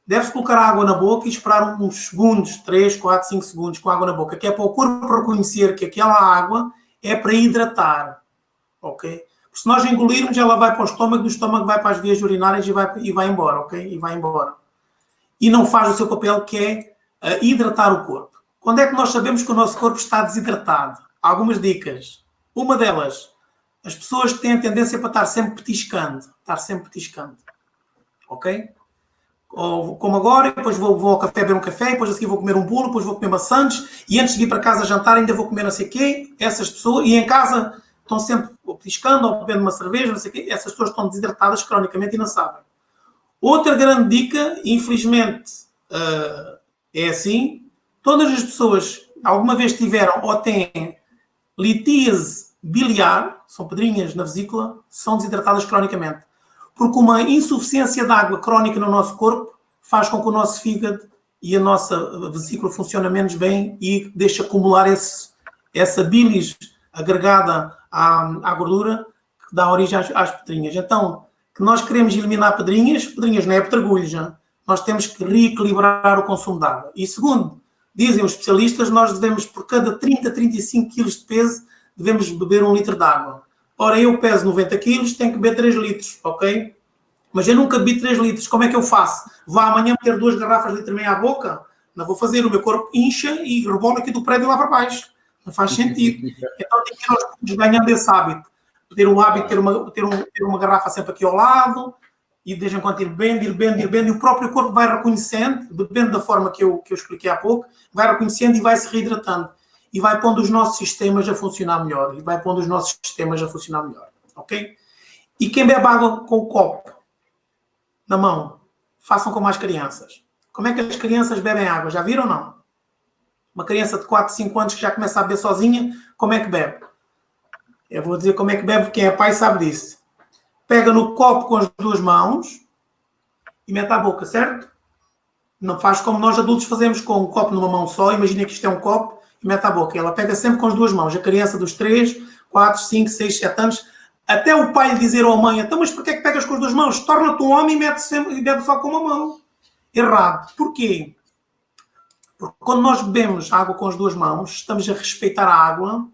Deve-se colocar a água na boca e esperar uns segundos, 3, 4, 5 segundos com a água na boca, que é para o corpo reconhecer que aquela água é para hidratar. Ok? Porque se nós engolirmos, ela vai para o estômago, do estômago vai para as vias urinárias e vai embora, ok? E vai embora. E não faz o seu papel, que é hidratar o corpo. Quando é que nós sabemos que o nosso corpo está desidratado? Algumas dicas. Uma delas, as pessoas têm a tendência para estar sempre petiscando. Ok? Ou como agora, depois vou ao café beber um café, depois a seguir vou comer um bolo, depois vou comer maçãs, e antes de vir para casa jantar ainda vou comer não sei o quê. Essas pessoas, e em casa estão sempre petiscando ou bebendo uma cerveja, não sei o quê. Essas pessoas estão desidratadas cronicamente e não sabem. Outra grande dica, infelizmente, é assim, todas as pessoas alguma vez tiveram ou têm litíase biliar, são pedrinhas na vesícula, são desidratadas cronicamente. Porque uma insuficiência de água crónica no nosso corpo faz com que o nosso fígado e a nossa vesícula funcionem menos bem e deixe acumular essa bilis agregada à gordura que dá origem às pedrinhas. Então, que nós queremos eliminar pedrinhas não é pedregulho já. Nós temos que reequilibrar o consumo de água. E segundo, dizem os especialistas, nós devemos, por cada 30, 35 quilos de peso, devemos beber 1 litro de água. Ora, eu peso 90 quilos, tenho que beber 3 litros, ok? Mas eu nunca bebi 3 litros. Como é que eu faço? Vou amanhã meter 2 garrafas de litro e meio à boca? Não vou fazer. O meu corpo incha e rebola aqui do prédio lá para baixo. Não faz sentido. Então tem que ir aos poucos ganhando esse hábito. Ter o hábito de ter uma garrafa sempre aqui ao lado e de vez em quando ir bebendo, e o próprio corpo vai reconhecendo, depende da forma que eu expliquei há pouco, vai reconhecendo e vai se reidratando. E vai pondo os nossos sistemas a funcionar melhor. Ok? E quem bebe água com o copo na mão, façam como as crianças. Como é que as crianças bebem água? Já viram ou não? Uma criança de 4, 5 anos que já começa a beber sozinha, como é que bebe? Eu vou dizer como é que bebe, quem é pai sabe disso. Pega no copo com as 2 mãos e mete à boca, certo? Não faz como nós adultos fazemos com o copo numa mão só. Imagina que isto é um copo e mete à boca. Ela pega sempre com as 2 mãos. A criança dos 3, 4, 5, 6, 7 anos, até o pai lhe dizer à mãe, então, mas porquê é que pegas com as 2 mãos? Torna-te um homem e bebe só com uma mão. Errado. Porquê? Porque quando nós bebemos água com as 2 mãos, estamos a respeitar a água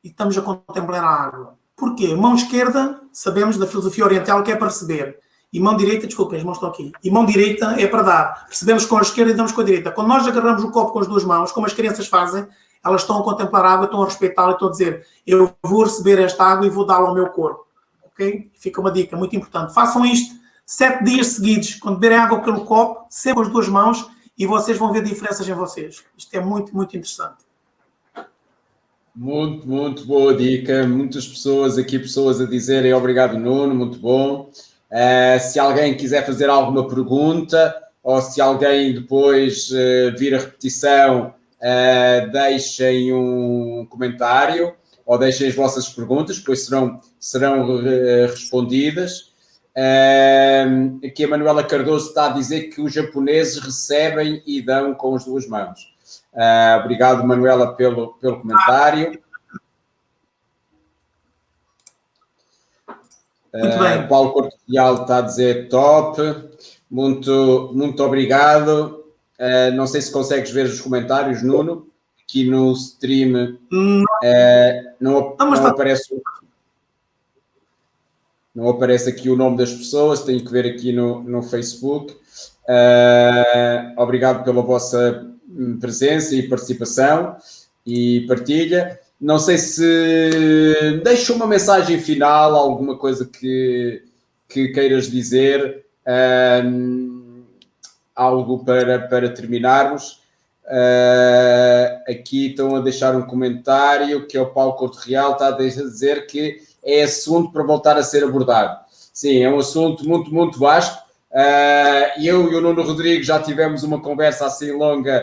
e estamos a contemplar a água. Porquê? Mão esquerda, sabemos da filosofia oriental que é para receber. E mão direita, desculpa, as mãos estão aqui. E mão direita é para dar. Recebemos com a esquerda e damos com a direita. Quando nós agarramos o copo com as 2 mãos, como as crianças fazem, elas estão a contemplar a água, estão a respeitá-la e estão a dizer, eu vou receber esta água e vou dá-la ao meu corpo. Ok? Fica uma dica muito importante. Façam isto 7 dias seguidos. Quando beberem água pelo copo, sempre com as 2 mãos e vocês vão ver diferenças em vocês. Isto é muito, muito interessante. Muito, muito boa dica. Muitas pessoas a dizerem obrigado, Nuno, muito bom. Se alguém quiser fazer alguma pergunta ou se alguém depois vir a repetição, deixem um comentário ou deixem as vossas perguntas, depois serão respondidas. Aqui a Manuela Cardoso está a dizer que os japoneses recebem e dão com as 2 mãos. Obrigado, Manuela, pelo comentário. Muito bem. Paulo Cortial está a dizer top. Muito, muito obrigado. Não sei se consegues ver os comentários, Nuno. Aqui no stream não aparece aqui o nome das pessoas. Tenho que ver aqui no Facebook. Obrigado pela vossa presença e participação e partilha. Não sei se deixa uma mensagem final, alguma coisa que queiras dizer, algo para terminarmos. Aqui estão a deixar um comentário que é o Paulo Couto Real, está a dizer que é assunto para voltar a ser abordado. Sim, é um assunto muito, muito vasto. Eu e o Nuno Rodrigues já tivemos uma conversa assim longa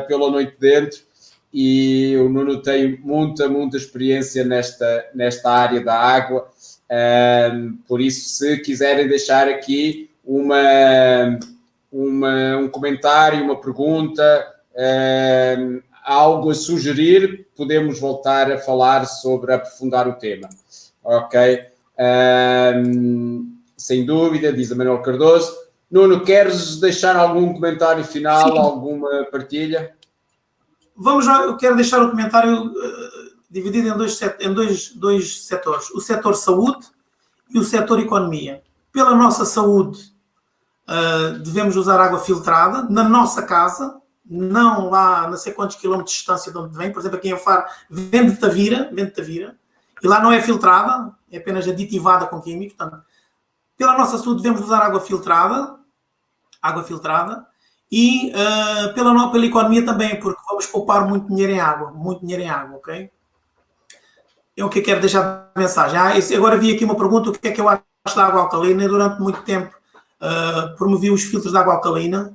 pela noite dentro, e o Nuno tem muita experiência nesta área da água. Por isso, se quiserem deixar aqui um comentário, uma pergunta, algo a sugerir, podemos voltar a falar sobre aprofundar o tema. Ok? Sem dúvida, diz a Manuel Cardoso. Nuno, queres deixar algum comentário final, alguma partilha? Eu quero deixar o comentário dividido em dois setores. O setor saúde e o setor economia. Pela nossa saúde, devemos usar água filtrada na nossa casa, não lá não sei quantos quilómetros de distância de onde vem. Por exemplo, aqui em Faro, vende Tavira, e lá não é filtrada, é apenas aditivada com químicos. Portanto, pela nossa saúde, devemos usar água filtrada, e pela economia também, porque vamos poupar muito dinheiro em água, ok? É o que eu quero deixar de mensagem. Agora vi aqui uma pergunta: o que é que eu acho da água alcalina? Eu, durante muito tempo, promovi os filtros de água alcalina,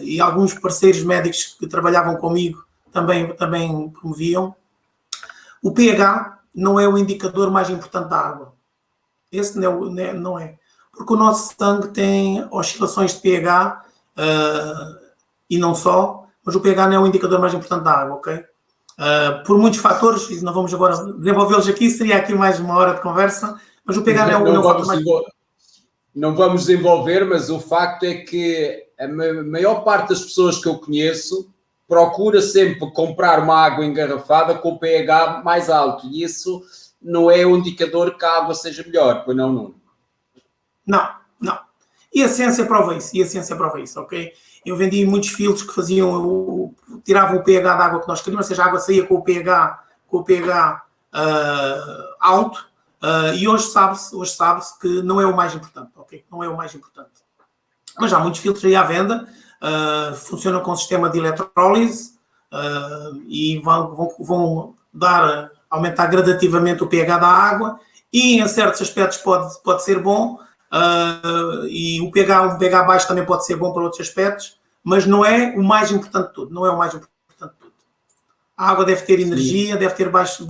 e alguns parceiros médicos que trabalhavam comigo também promoviam. O pH não é o indicador mais importante da água. Esse não é. Porque o nosso sangue tem oscilações de pH, e não só, mas o pH não é o indicador mais importante da água, ok? Por muitos fatores, e não vamos agora desenvolvê-los aqui, seria aqui mais uma hora de conversa, mas o pH não é o fator mais importante. Não vamos desenvolver, mas o facto é que a maior parte das pessoas que eu conheço procura sempre comprar uma água engarrafada com o pH mais alto, e isso não é um indicador que a água seja melhor, pois não, Nuno? Não. E a ciência prova isso, ok? Eu vendi muitos filtros que tiravam o pH da água que nós queríamos, ou seja, a água saía com o pH alto, e hoje sabe-se que não é o mais importante, ok? Não é o mais importante. Mas há muitos filtros aí à venda, funcionam com sistema de eletrólise, e vão aumentar gradativamente o pH da água, e em certos aspectos pode ser bom, e um pH baixo também pode ser bom para outros aspectos, mas não é o mais importante de tudo. A água deve ter energia, deve ter baixo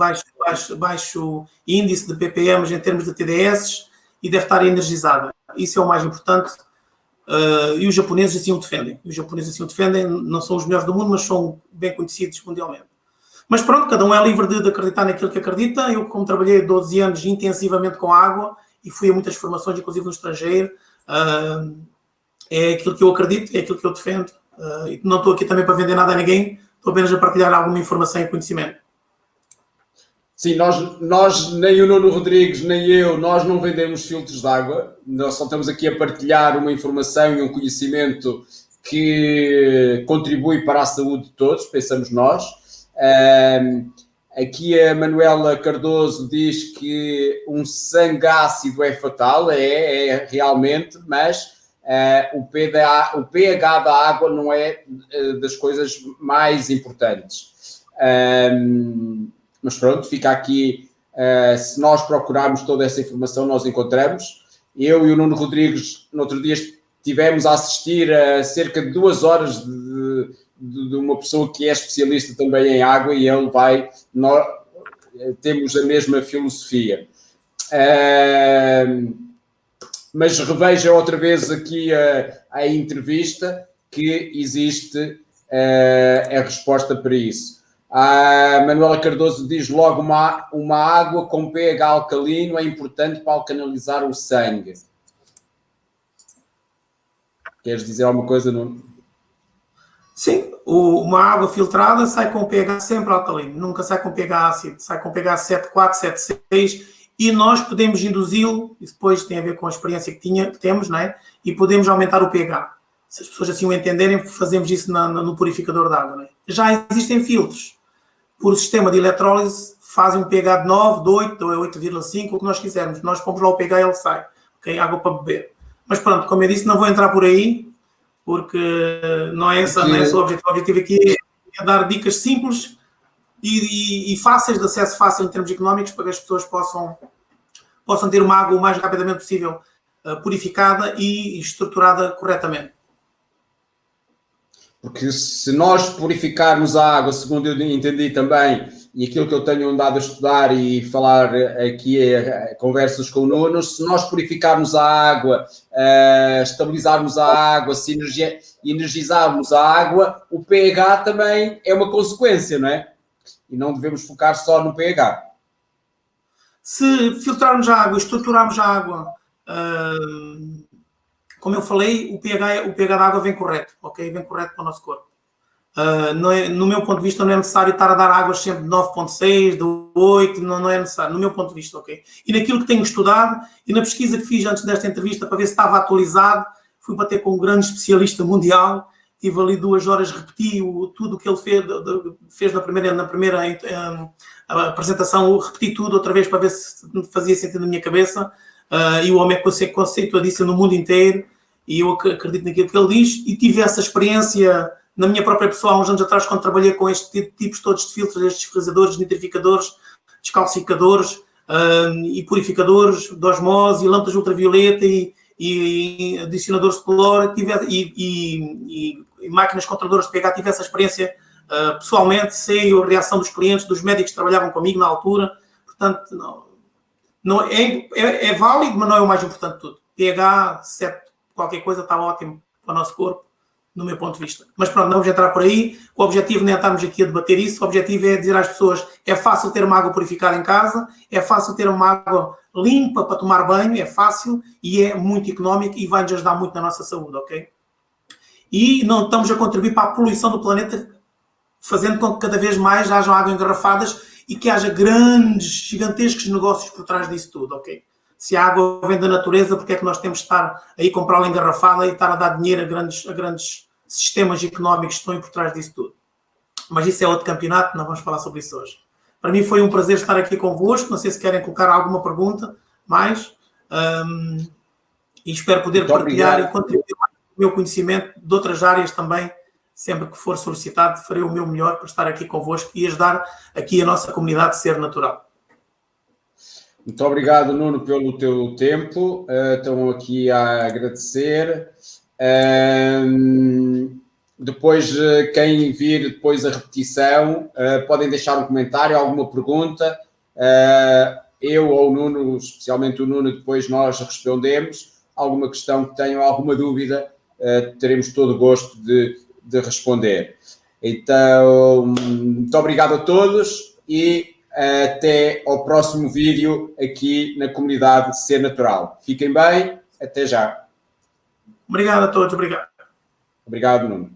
índice de ppm em termos de TDS, e deve estar energizada. Isso é o mais importante, e os japoneses assim o defendem. Não são os melhores do mundo, mas são bem conhecidos mundialmente. Mas pronto, cada um é livre de acreditar naquilo que acredita. Eu, como trabalhei 12 anos intensivamente com água e fui a muitas formações, inclusive no estrangeiro, é aquilo que eu acredito, é aquilo que eu defendo. E não estou aqui também para vender nada a ninguém, estou apenas a partilhar alguma informação e conhecimento. Sim, nós, nem o Nuno Rodrigues, nem eu, nós não vendemos filtros de água. Nós só estamos aqui a partilhar uma informação e um conhecimento que contribui para a saúde de todos, pensamos nós. Aqui a Manuela Cardoso diz que um sangue ácido é fatal, é realmente, mas o pH da água não é das coisas mais importantes. Mas pronto, fica aqui, se nós procurarmos toda essa informação, nós encontramos. Eu e o Nuno Rodrigues, no outro dia, estivemos a assistir a cerca de 2 horas de uma pessoa que é especialista também em água, e ele nós temos a mesma filosofia. Mas reveja outra vez aqui a entrevista, que existe a resposta para isso. A Manuela Cardoso diz logo: uma água com pH alcalino é importante para alcalinizar o sangue. Queres dizer alguma coisa, Nuno? Sim, uma água filtrada sai com pH sempre alcalino, nunca sai com pH ácido, sai com pH 7,4, 7,6, e nós podemos induzi-lo, isso depois tem a ver com a experiência que temos, não é? E podemos aumentar o pH. Se as pessoas assim o entenderem, fazemos isso no purificador de água, não é? Já existem filtros por sistema de eletrólise, fazem um pH de 9, de 8, ou 8,5, o que nós quisermos. Nós pomos lá o pH e ele sai. Okay? Água para beber. Mas pronto, como eu disse, não vou entrar por aí, porque não é esse o objetivo. O objetivo aqui é dar dicas simples e fáceis, de acesso fácil em termos económicos, para que as pessoas possam ter uma água o mais rapidamente possível purificada e estruturada corretamente. Porque se nós purificarmos a água, segundo eu entendi também, e aquilo que eu tenho andado a estudar e falar aqui conversas com o Nuno, se nós purificarmos a água, estabilizarmos a água, se energizarmos a água, o pH também é uma consequência, não é? E não devemos focar só no pH. Se filtrarmos a água, estruturarmos a água, como eu falei, o pH da água vem correto, ok? Vem correto para o nosso corpo. No meu ponto de vista, não é necessário estar a dar águas sempre de 9,6, de 8, não é necessário, no meu ponto de vista, ok? E naquilo que tenho estudado, e na pesquisa que fiz antes desta entrevista, para ver se estava atualizado, fui bater com um grande especialista mundial, tive ali 2 horas, repeti tudo o que ele fez na primeira apresentação, repeti tudo outra vez para ver se fazia sentido na minha cabeça, e o homem é conceituadíssimo no mundo inteiro, e eu acredito naquilo que ele diz, e tive essa experiência na minha própria pessoa há uns anos atrás, quando trabalhei com estes tipos todos de filtros, estes frisadores, nitrificadores, descalcificadores e purificadores de osmose, e lâmpadas ultravioleta e adicionadores de calor e máquinas controladoras de pH. Tive essa experiência pessoalmente, sei a reação dos clientes, dos médicos que trabalhavam comigo na altura. Portanto, não é válido, mas não é o mais importante de tudo. pH, 7, qualquer coisa, está ótimo para o nosso corpo, no meu ponto de vista. Mas pronto, não vamos entrar por aí. O objetivo nem é estarmos aqui a debater isso. O objetivo é dizer às pessoas: é fácil ter uma água purificada em casa, é fácil ter uma água limpa para tomar banho, é fácil e é muito económico e vai nos ajudar muito na nossa saúde, ok? E não estamos a contribuir para a poluição do planeta, fazendo com que cada vez mais hajam água engarrafadas e que haja grandes, gigantescos negócios por trás disso tudo, ok? Se a água vem da natureza, porque é que nós temos de estar aí comprá-la engarrafada e estar a dar dinheiro a grandes sistemas económicos que estão aí por trás disso tudo? Mas isso é outro campeonato, não vamos falar sobre isso hoje. Para mim foi um prazer estar aqui convosco. Não sei se querem colocar alguma pergunta mais. E espero poder partilhar e contribuir com o meu conhecimento de outras áreas também. Sempre que for solicitado, farei o meu melhor para estar aqui convosco e ajudar aqui a nossa comunidade a ser natural. Muito obrigado, Nuno, pelo teu tempo. Estão aqui a agradecer. Depois, quem vir depois a repetição, podem deixar um comentário, alguma pergunta. Eu ou o Nuno, especialmente o Nuno, depois nós respondemos. Alguma questão que tenham, alguma dúvida, teremos todo o gosto de responder. Então, muito obrigado a todos e até ao próximo vídeo aqui na comunidade Ser Natural. Fiquem bem, até já. Obrigado a todos, obrigado. Obrigado, Nuno.